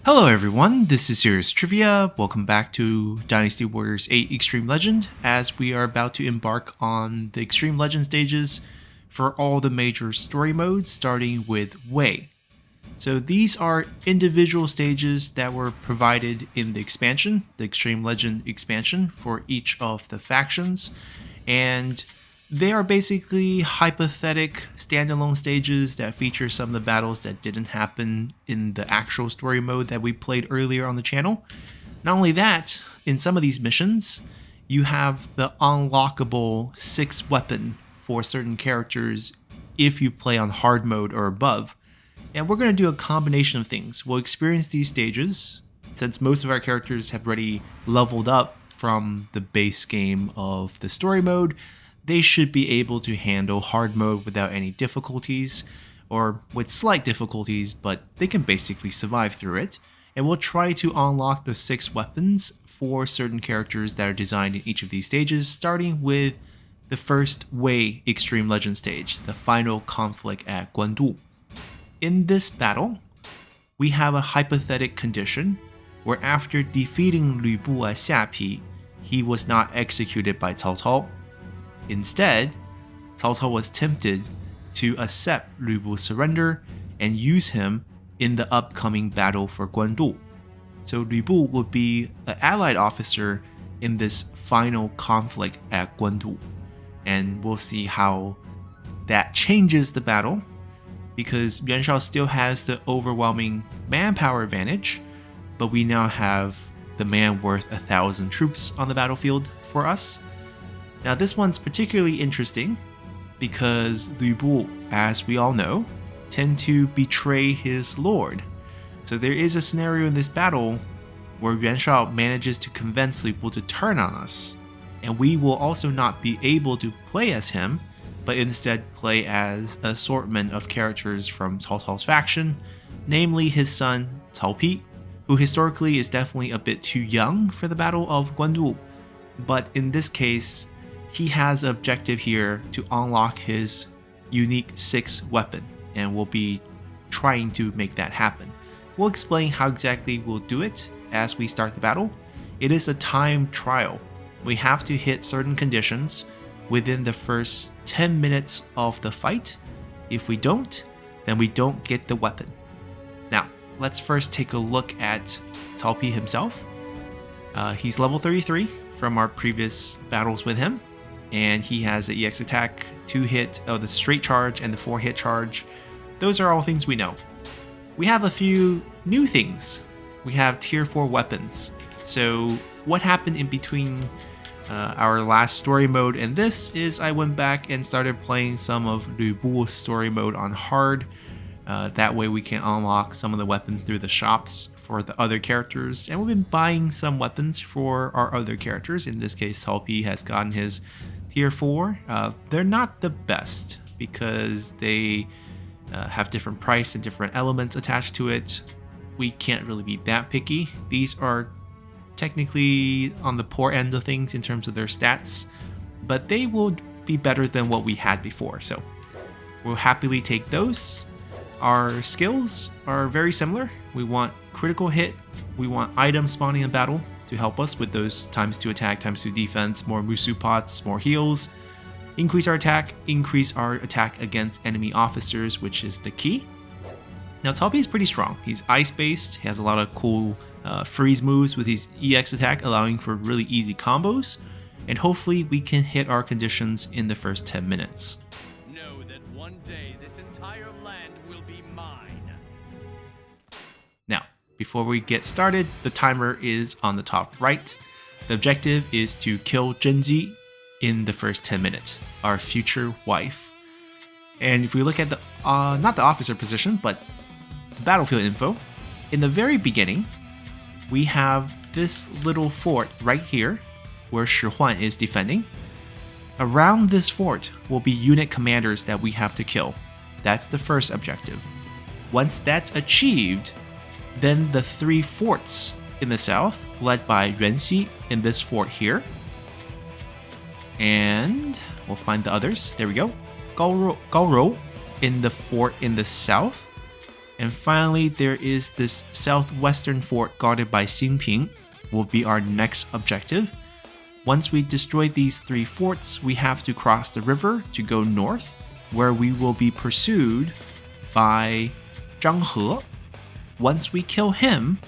Hello everyone, this is Serious Trivia. Welcome back to Dynasty Warriors 8 Extreme Legend, as we are about to embark on the Extreme Legend stages for all the major story modes, starting with Wei. So these are individual stages that were provided in the expansion, the Extreme Legend expansion, for each of the factions, and they are basically hypothetical standalone stages that feature some of the battles that didn't happen in the actual story mode that we played earlier on the channel. Not only that, in some of these missions, you have the unlockable 6th weapon for certain characters if you play on hard mode or above. And we're going to do a combination of things. We'll experience these stages, since most of our characters have already leveled up from the base game of the story mode. They should be able to handle hard mode without any difficulties, or with slight difficulties, but they can basically survive through it. And we'll try to unlock the 6 weapons for certain characters that are designed in each of these stages, starting with the first Wei Extreme Legend stage, the final conflict at Guandu. In this battle, we have a hypothetical condition where after defeating Lü Bu at Xiapi, he was not executed by Cao Cao. Instead, Cao Cao was tempted to accept Lü Bu's surrender and use him in the upcoming battle for Guandu. So Lü Bu would be an allied officer in this final conflict at Guandu. And we'll see how that changes the battle, because Yuan Shao still has the overwhelming manpower advantage, but we now have the man worth 1,000 troops on the battlefield for us. Now this one's particularly interesting because Lü Bu, as we all know, tend to betray his lord. So there is a scenario in this battle where Yuan Shao manages to convince Lü Bu to turn on us, and we will also not be able to play as him, but instead play as an assortment of characters from Cao Cao's faction, namely his son Cao Pi, who historically is definitely a bit too young for the Battle of Guandu, but in this case, he has an objective here to unlock his unique 6th weapon, and we'll be trying to make that happen. We'll explain how exactly we'll do it as we start the battle. It is a time trial. We have to hit certain conditions within the first 10 minutes of the fight. If we don't, then we don't get the weapon. Now, let's first take a look at Cao Pi himself. He's level 33 from our previous battles with him, and he has an EX attack, 2-hit, the straight charge, and the 4-hit charge. Those are all things we know. We have a few new things. We have tier 4 weapons. So what happened in between our last story mode and this is I went back and started playing some of Lü Bu's story mode on hard. That way we can unlock some of the weapons through the shops for the other characters, and we've been buying some weapons for our other characters. In this case, Cao Pi has gotten his tier 4. They're not the best because they have different price and different elements attached to it. We can't really be that picky. These are technically on the poor end of things in terms of their stats, but they will be better than what we had before, so we'll happily take those. Our skills are very similar. We want critical hit, we want item spawning in battle to help us with those ×2 attack, ×2 defense, more Musu pots, more heals, increase our attack against enemy officers, which is the key. Now Cao Pi is pretty strong. He's ice based, he has a lot of cool freeze moves with his EX attack, allowing for really easy combos, and hopefully we can hit our conditions in the first 10 minutes. Know that one day this entire land will be mine. Now, before we get started, the timer is on the top right. The objective is to kill Zhenji in the first 10 minutes, our future wife. And if we look at the, not the officer position, but the battlefield info, in the very beginning, we have this little fort right here where Shi Huan is defending. Around this fort will be unit commanders that we have to kill. That's the first objective. Once that's achieved, then the 3 forts in the south, led by Yuanxi in this fort here. And we'll find the others. There we go. Gaorou in the fort in the south. And finally, there is this southwestern fort guarded by Xingping, will be our next objective. Once we destroy these 3 forts, we have to cross the river to go north, where we will be pursued by Zhang He. Once we kill him,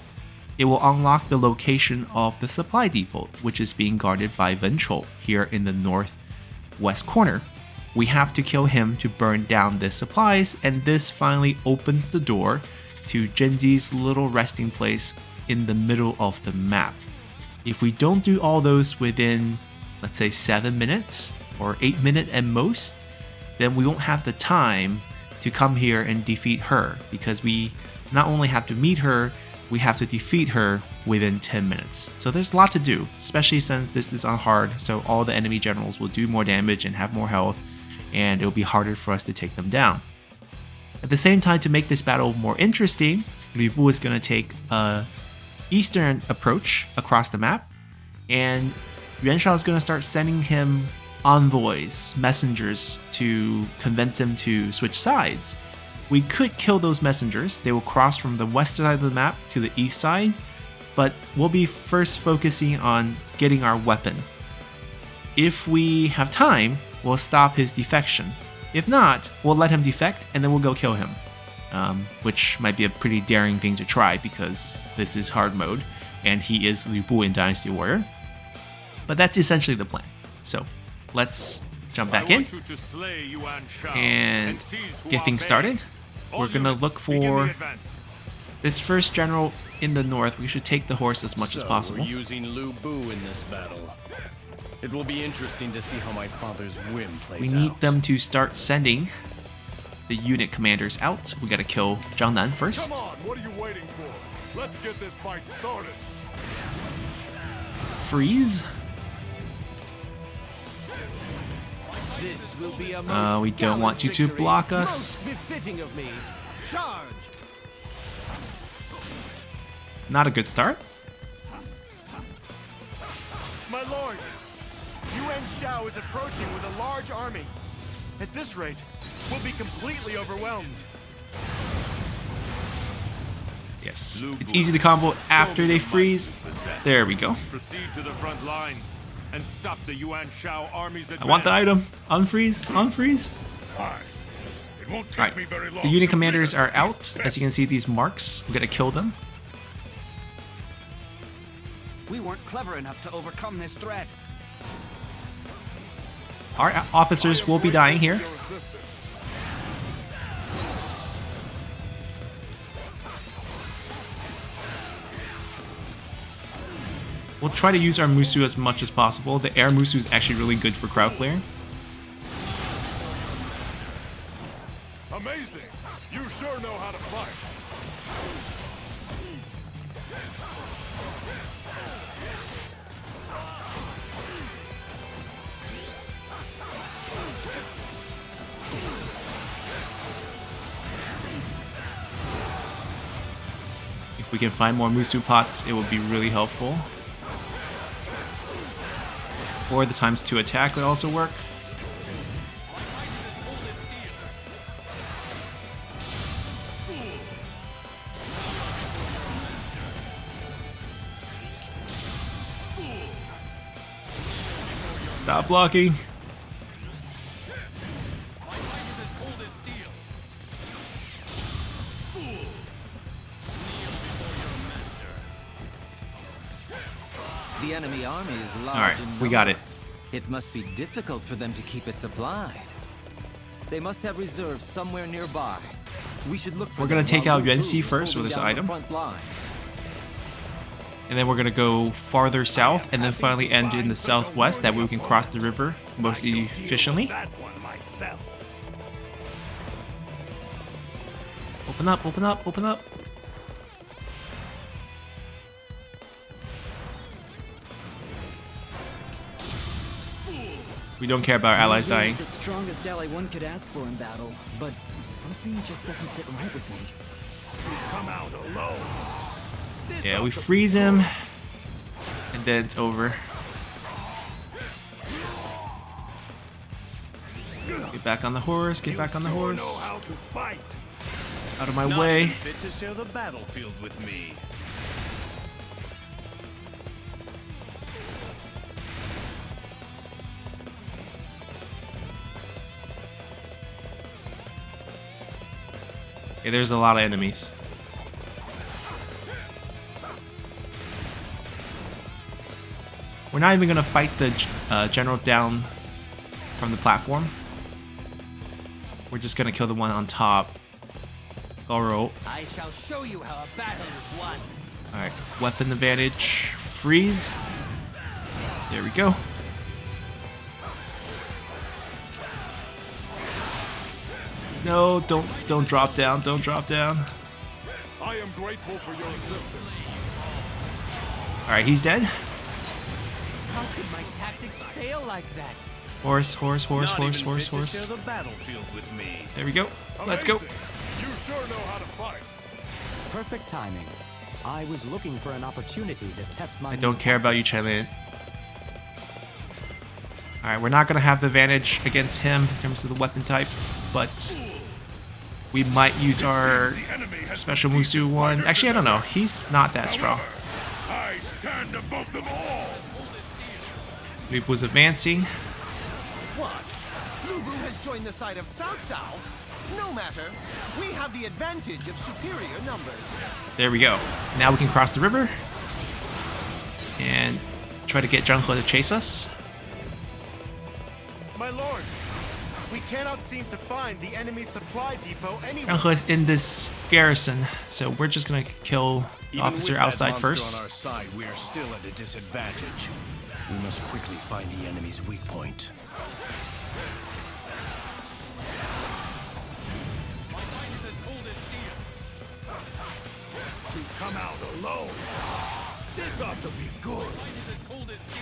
it will unlock the location of the supply depot, which is being guarded by Wen Chou here in the northwest corner. We have to kill him to burn down the supplies, and this finally opens the door to Genzi's little resting place in the middle of the map. If we don't do all those within, let's say 7 minutes or 8 minutes at most, then we won't have the time to come here and defeat her, because we not only have to meet her, we have to defeat her within 10 minutes. So there's a lot to do, especially since this is on hard, so all the enemy generals will do more damage and have more health, and it'll be harder for us to take them down. At the same time, to make this battle more interesting, Lu Bu is going to take a eastern approach across the map, and Yuan Shao is going to start sending him envoys, messengers, to convince him to switch sides. We could kill those messengers. They will cross from the west side of the map to the east side, but we'll be first focusing on getting our weapon. If we have time, we'll stop his defection. If not, we'll let him defect and then we'll go kill him, which might be a pretty daring thing to try because this is hard mode and he is Lu Bu in Dynasty Warrior. But that's essentially the plan. So let's jump back in and get things started. We're gonna look for this first general in the north. We should take the horse as much as possible. We're using Lu Bu in this battle. It will be interesting to see how my father's whim plays out. We need them to start sending the unit commanders out. We gotta kill Zhang Nan first. Come on, what are you waiting for? Let's get this fight started. Freeze. This will be a We don't want you to block us. befitting of me. Charge! Not a good start. My lord, Yuan Shao is approaching with a large army. At this rate, we'll be completely overwhelmed. Yes, it's easy to combo after they freeze. There we go. Proceed to the front lines and stop the Yuan Shao army's advance. I want the item. Unfreeze, unfreeze. Fine. It won't take Alright, me very long the unit to commanders lead us are to out. these As you can see, these marks, we gotta kill them. We weren't clever enough to overcome this threat. Our officers will be dying here. Your assistance. We'll try to use our Musu as much as possible. The air Musu is actually really good for crowd clearing. Amazing! You sure know how to fight. If we can find more Musu pots, it would be really helpful. Or the ×2 attack would also work. Stop blocking. The enemy army is large. All right, we got it. It must be difficult for them to keep it supplied. They must have reserves somewhere nearby. We should look for We're gonna them take while out Lu Yuan Bu Xi is first with holding this down the item. front lines. And then we're gonna go farther south and then finally end in the southwest. That way we can cross the river most efficiently. That one myself. Open up, open up, open up. We don't care about our allies dying. The strongest ally one could ask for in battle, but something just doesn't sit right with me. To come out alone. Yeah, we freeze him, and then it's over. Get back on the horse, get back on the Sure horse. know how to fight. Out of my Not way. even fit to share the battlefield with me. Okay, there's a lot of enemies. We're not even gonna fight the general down from the platform. We're just gonna kill the one on top. Goro. I shall show you how a battle is won. Alright, weapon advantage. Freeze. There we go. No, don't drop down, don't drop down. I am grateful for your assistance. Alright, he's dead. How could my tactics fail like that? Horse, horse, horse, Not horse, even horse, fit to horse. share the battlefield with me. There we go. Let's go. Amazing. You sure know how to fight. Perfect timing. I was looking for an opportunity to test my. I don't care about you, Chen. Alright, we're not gonna have the advantage against him in terms of the weapon type, but we might use our special Musu one. Actually, I don't know. He's not that strong. I stand above them all. He was advancing. What? Lubu has joined the side of Cao Cao? No matter. We have the advantage of superior numbers. There we go. Now we can cross the river and try to get Zheng He to chase us. My lord, we cannot seem to find the enemy supply depot anywhere. Zheng He is in this garrison, so we're just gonna kill the Even officer with that outside monster first. on our side, we are still at a disadvantage. We must quickly find the enemy's weak point. To come out alone. This ought to be good.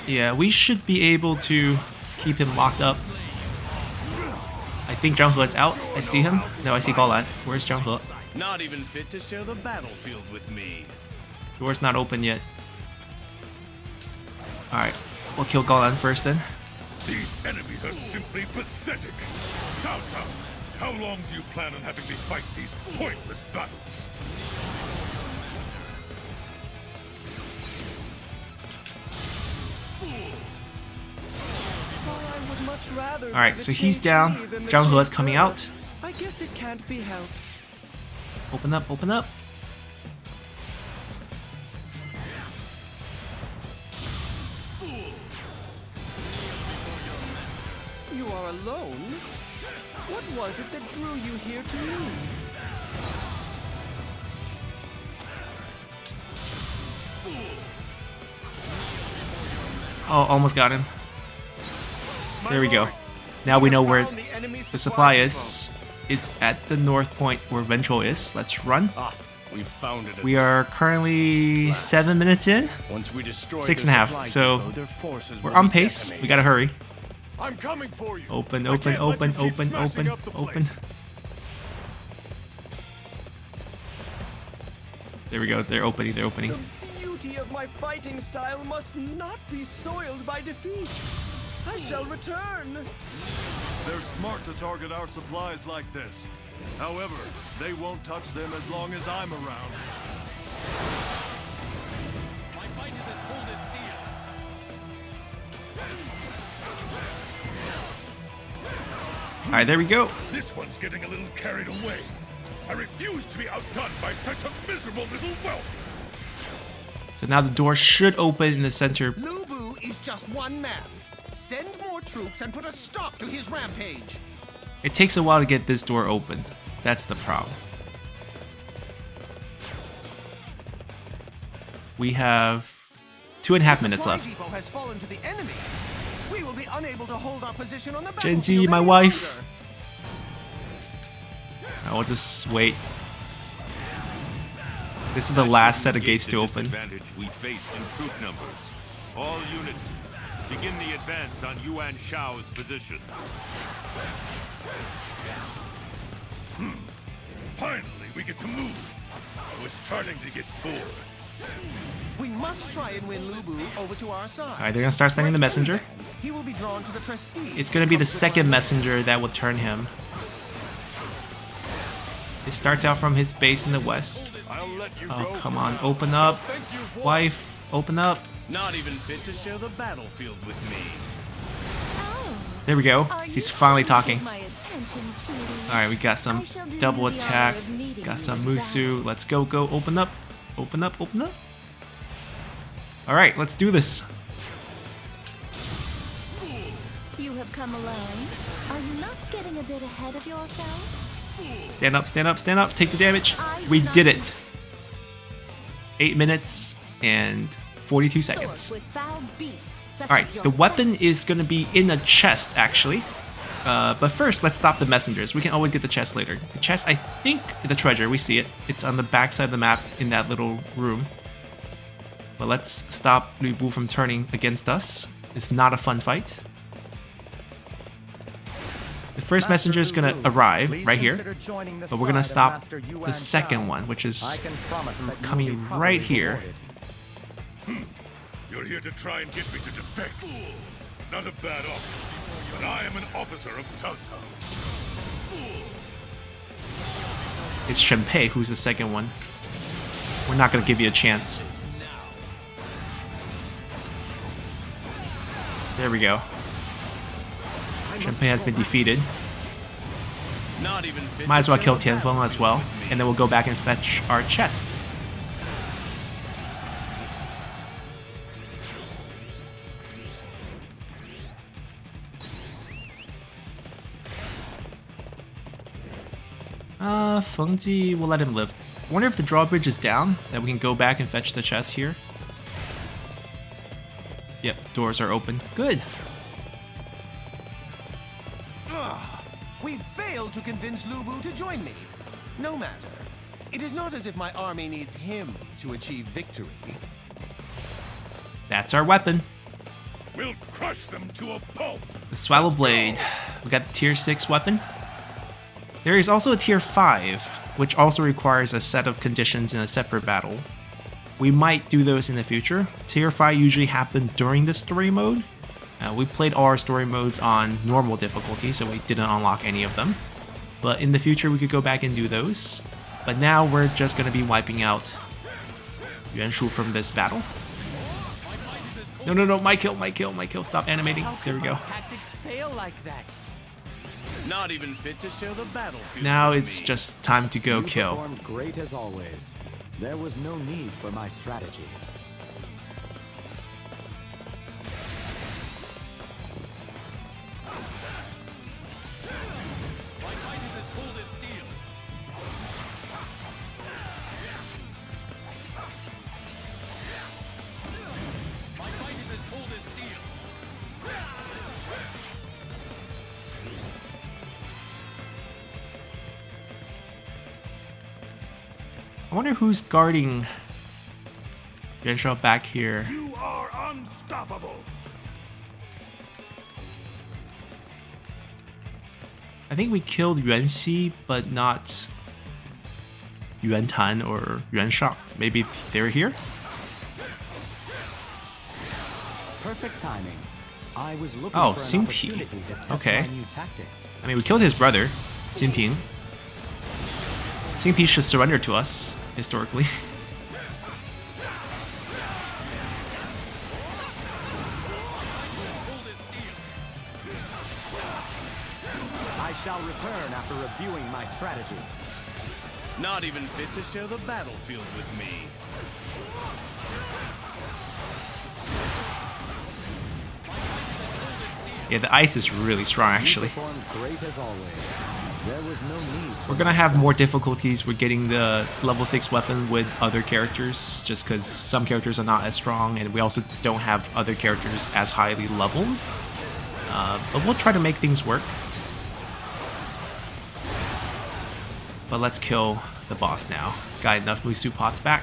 Yeah, we should be able to keep him locked up. I think Zheng He is out. I see him. No, I see Golan. Where's Zheng He? Not even fit to share the battlefield with me. Door's not open yet. Alright, we'll kill Golan first then. These enemies are simply pathetic. Cao Cao, how long do you plan on having me fight these pointless battles? Alright, so he's down. Zheng He is coming out. I guess it can't be helped. Open up, open up. You are alone? What was it that drew you here to me? Oh, almost got him. There we go. Now we know where the supply is. It's at the north point where Ventral is. Let's run. Ah, we found it. We are currently 7 minutes in. Once we destroy 6.5, their supply so depot, their forces We're will on be pace. decimated. We gotta hurry. I'm coming for you. Open, I open, can't let open, you keep open, smashing open, up the open. place. There we go. They're opening. They're opening. The beauty of my fighting style must not be soiled by defeat. I shall return. They're smart to target our supplies like this. However, they won't touch them as long as I'm around. My fight is as cold as steel. All right, there we go. This one's getting a little carried away. I refuse to be outdone by such a miserable little whelp. So now the door should open in the center. Lubu is just one man. Send more troops and put a stop to his rampage. It takes a while to get this door open. That's the problem. We have 2.5 minutes Supply left. depot has fallen to the enemy. We will be unable to hold our position on the Gen battlefield Z, my any wife. longer. I will just wait. This is the last set of gates to open. Disadvantage we faced in troop numbers. All units, begin the advance on Yuan Shao's position. Finally, we get to move. I was starting to get bored. We must try and win Lubu over to our side. All right, they're gonna start sending the messenger. He will be drawn to the prestige. It's gonna be the second messenger that will turn him. It starts out from his base in the west. Oh, come on, open up. Wife, open up. Not even fit to share the battlefield with me. There we go. He's finally talking. Alright, we got some double attack. Got some Musu. Let's go, go. Open up. Open up, open up. Alright, let's do this. You have come alone. Are you not getting a bit ahead of yourself? Stand up, stand up, stand up. Take the damage. We did it. 8 minutes and 42 seconds. Alright, the weapon is going to be in a chest, actually. But first, let's stop the messengers. We can always get the chest later. The chest, I think, the treasure, we see it. It's on the back side of the map in that little room. But let's stop Lu Bu from turning against us. It's not a fun fight. The first messenger is going to arrive right here. But we're going to stop the second one, which is coming right here. You're here to try and get me to defect. It's not a bad offer, but I am an officer of Cao Cao. It's Shenpei who's the second one. We're not going to give you a chance. There we go. Shenpei has been defeated. Might as well kill Tianfeng as well, and then we'll go back and fetch our chest. Feng Ji, we'll let him live. I wonder if the drawbridge is down, that we can go back and fetch the chest here. Yep, doors are open. Good. We failed to convince Lu Bu to join me. No matter. It is not as if my army needs him to achieve victory. That's our weapon. We'll crush them to a pulp. The Swallow Blade. We got the tier 6 weapon. There is also a tier 5, which also requires a set of conditions in a separate battle. We might do those in the future. Tier 5 usually happen during the story mode. We played all our story modes on normal difficulty, so we didn't unlock any of them. But in the future, we could go back and do those. But now we're just going to be wiping out Yuan Shu from this battle. No, no, no, my kill, my kill, my kill. Stop animating. There we go. Tactics fail like that. Not even fit to share the battlefield. Now with it's me. just time to go You kill. performed great as always. There was no need for my strategy. My fight is as cold as steel. My fight is as cold as steel. I wonder who's guarding Yuan Shu back here. You are unstoppable. I think we killed Yuan Xi, but not Yuan Tan or Yuan Shao. Maybe they're here? Perfect timing. I was looking Oh, for an Xin opportunity Pi. to test Okay. my new tactics. I mean, we killed his brother, Xin Ping. Xin Pi should surrender to us, historically. I shall return after reviewing my strategy. Not even fit to share the battlefield with me. Yeah, the ice is really strong, actually. You performed great as always. There was no need. We're gonna have more difficulties with getting the level 6 weapon with other characters, just because some characters are not as strong, and we also don't have other characters as highly leveled. But we'll try to make things work. But let's kill the boss now. Got enough Musu pots back.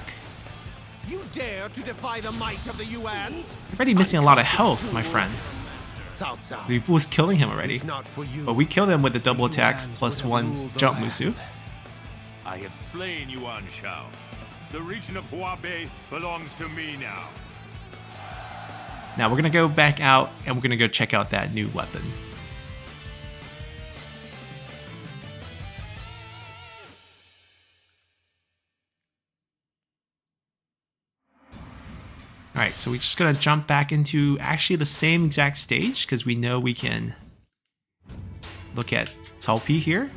You dare to defy the might of the Yuans? You're already missing a lot of health, my friend. Cao Cao. Lu Bu was killing him already. If not for you, But we killed him with the double attack plus 1 jump Musu. I have slain Yuan Shao. The region of Huabei belongs to me now. Now we're gonna go back out and we're gonna go check out that new weapon. Alright, so we're just gonna jump back into actually the same exact stage because we know we can look at Tulpi here.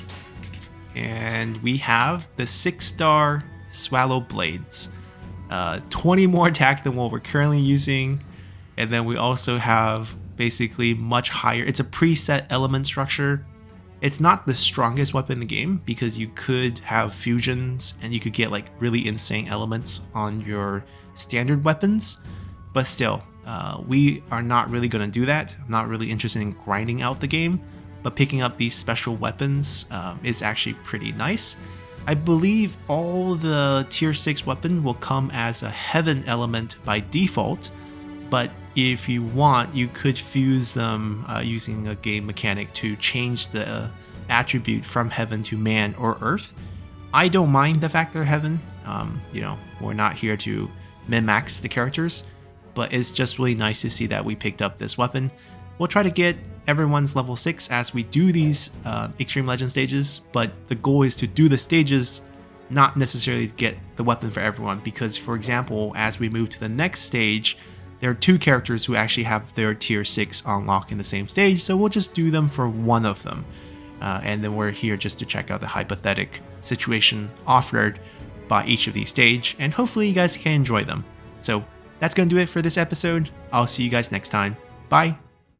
And we have the 6-star Swallow Blades. 20 more attack than what we're currently using. And then we also have basically much higher. It's a preset element structure. It's not the strongest weapon in the game because you could have fusions and you could get like really insane elements on your standard weapons. But still, we are not really going to do that. I'm not really interested in grinding out the game. But picking up these special weapons is actually pretty nice. I believe all the tier 6 weapon will come as a heaven element by default, but if you want, you could fuse them using a game mechanic to change the attribute from heaven to man or earth. I don't mind the fact they're heaven. You know, we're not here to min-max the characters, but it's just really nice to see that we picked up this weapon. We'll try to get everyone's level 6 as we do these Extreme Legend stages, but the goal is to do the stages, not necessarily get the weapon for everyone, because for example, as we move to the next stage, there are 2 characters who actually have their tier 6 unlocked in the same stage, so we'll just do them for one of them. And then we're here just to check out the hypothetical situation offered by each of these stage, and hopefully you guys can enjoy them. So that's going to do it for this episode. I'll see you guys next time. Bye!